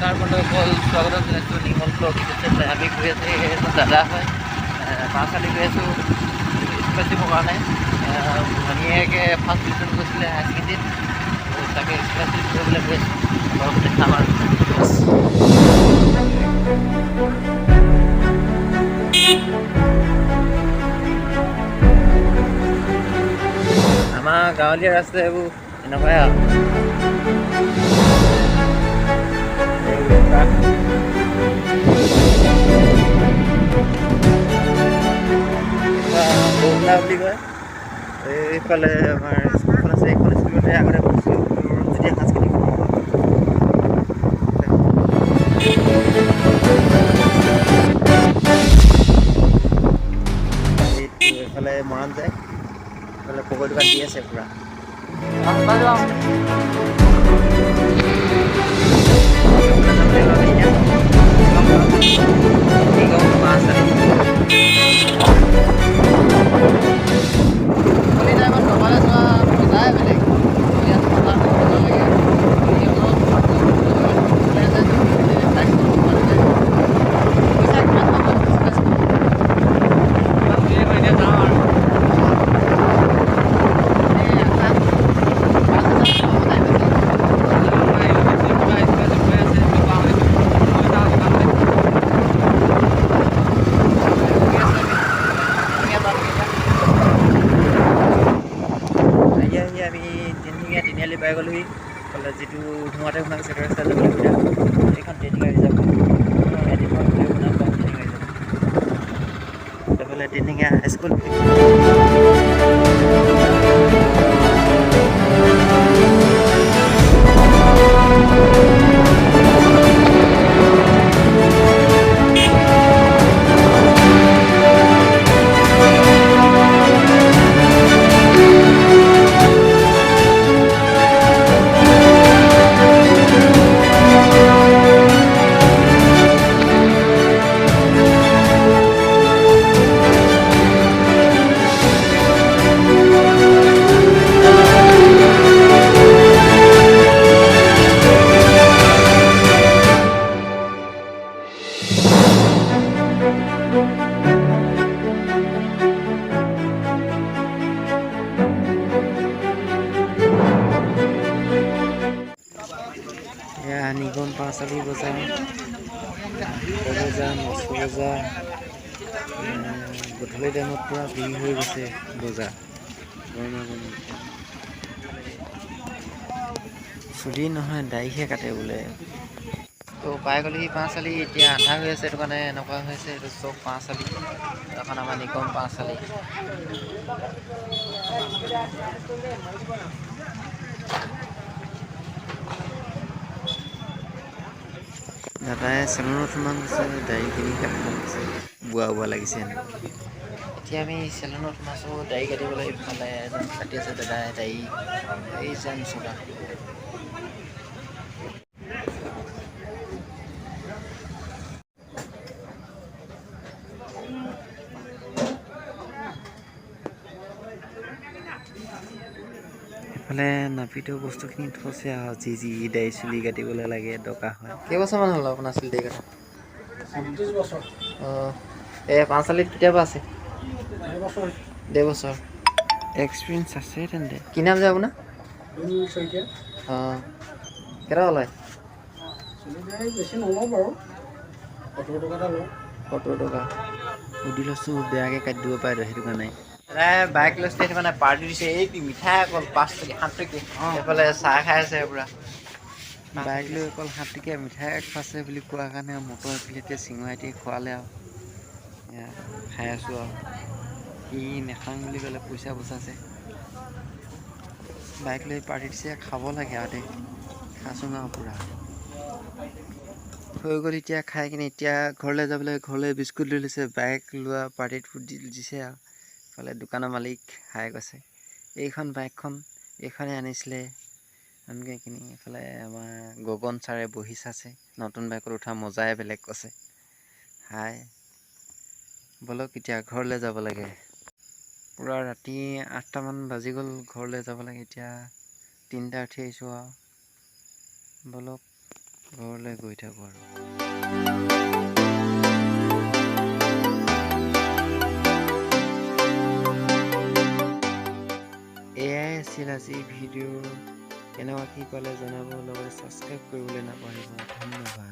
নমস্কাৰ বন্ধুসকল, স্বাগতম জনাইছোঁ নিৰ্মল ব্লগ ইউটিউব। আমি গৈ আছোঁ, এজন দাদা হয়, পাঁচআলি গৈ আছোঁ স্কুল দিবৰ কাৰণে। ভনীয়েকে ফাৰ্ষ্ট ডিভিজন গৈছিলে হায়াৰ ছেকেণ্ডেৰীত, তাকে স্কুল কৰিবলৈ গৈ আছোঁ। ঘৰত দেখাম আৰু আমাৰ গাঁৱলীয়া ৰাস্তা এইবোৰ এনেকুৱাই আৰু বৌলা বুলি কয়। এইফালে আমাৰ স্কুলখন আছে, এইখন স্কুলতে আগতে পঢ়িছিলোঁ যেতিয়া সাংস্কৃতিক এইফালে মৰাণ যায়, এইফালে পকৰি দোকান দি আছে পূৰা। আমি তিনিআলি পাই গ'লোহি। যিটো ধোঁৱাতে সোমাই গৈছে ৰাস্তা যাবলৈ সুবিধা। এইখন টেনিঙা ৰিজাৰ্ভ এইফালে টেনিঙা হাইস্কুল। নিগম পাঁচআলি বজাৰ, বজাৰ, মচু বজাৰ। গধূলি টাইমত পূৰা ভিৰ হৈ গৈছে বজাৰ। চুলি নহয়, দাড়িহে কাটে বোলে। তো পাই গ'লেহি পাঁচআলি। এতিয়া আন্ধাৰ হৈ আছে, সেইটো কাৰণে এনেকুৱা হৈছে। এইটো চব পাঁচআলি, এখন আমাৰ নিগম পাঁচআলি। দাদাই চেলুনত সোমাই গৈছে, দাড়িখিনি কাটিব গৈছে, বোৱা লাগিছে হেনো। এতিয়া আমি চেলুনত সোমাইছোঁ দাড়ি কাটিবলৈ। ইফালে এজন কাটি আছে দাদাই দাড়ি, এই যেন চোলা। এইফালে নাপিতৰ বস্তুখিনি থৈছে আৰু যি দাড়ি চুলি কাটিবলৈ লাগে দৰকাৰ হয়। কেইবছৰমান হ'ল আপোনাৰ চুলি দাড়ি কটা? 37 বছৰ। অঁ, এই পাঁচআলিত কেতিয়াবা আছে? ডেৰ বছৰ। এক্সপিৰিয়েঞ্চ আছে তেন্তে। কি নাম যে আপোনাৰ? অঁ, কেইটকা লয়? বেছি নলওঁ বাৰু, 70 টকা এটা লওঁ। 70 টকা। সুধি লৈছোঁ, বেয়াকৈ কাটি দিব পাৰে, সেইটো কাৰণে। বাইক লৈছে, সেইটো কাৰণে পাৰ্টি দিছে। এই মিঠাই অকল 5 টকীয়া 7 টকীয়া। এইফালে চাহ খাই আছে পুৰা। বাইক লৈ অকল 7 টকীয়া মিঠাই খাইছে বুলি কোৱাৰ কাৰণে মটৰ এপ্লেটে চিঙৰাই খোৱালে আৰু খাই আছোঁ আৰু। সি নেখাং বুলি ক'লে, পইচা বচাইছে। বাইক লৈ পাৰ্টি দিছে, খাব লাগে আৰু দেই। খাইছোঁ আৰু পুৰা হৈ গ'ল। এতিয়া খাই কিনে এতিয়া ঘৰলৈ যাবলৈ, ঘৰলৈ বিস্কুট লৈ লৈছে। বাইক লোৱা পাৰ্টিত দিছে আৰু। ইফালে দোকানৰ মালিক হাই কৈছে, এইখন বাইকখন এইখনে আনিছিলে এনেকৈ কিনি। এইফালে আমাৰ গগন ছাৰে বহি চাইছে, নতুন বাইকত উঠা মজাই বেলেগ কৈছে। হাই ব'লক এতিয়া ঘৰলৈ যাব লাগে। পূৰা ৰাতি 8টামান বাজি গ'ল, ঘৰলৈ যাব লাগে। এতিয়া 3টা উঠি আহিছোঁ আৰু। ব'লক ঘৰলৈ গৈ থাকোঁ আৰু এয়াই আছিল আজি ভিডিঅ'। কেনেকুৱা কি পালে জনাব, লগতে ছাবস্ক্ৰাইব কৰিবলৈ নাপাহৰিব। ধন্যবাদ।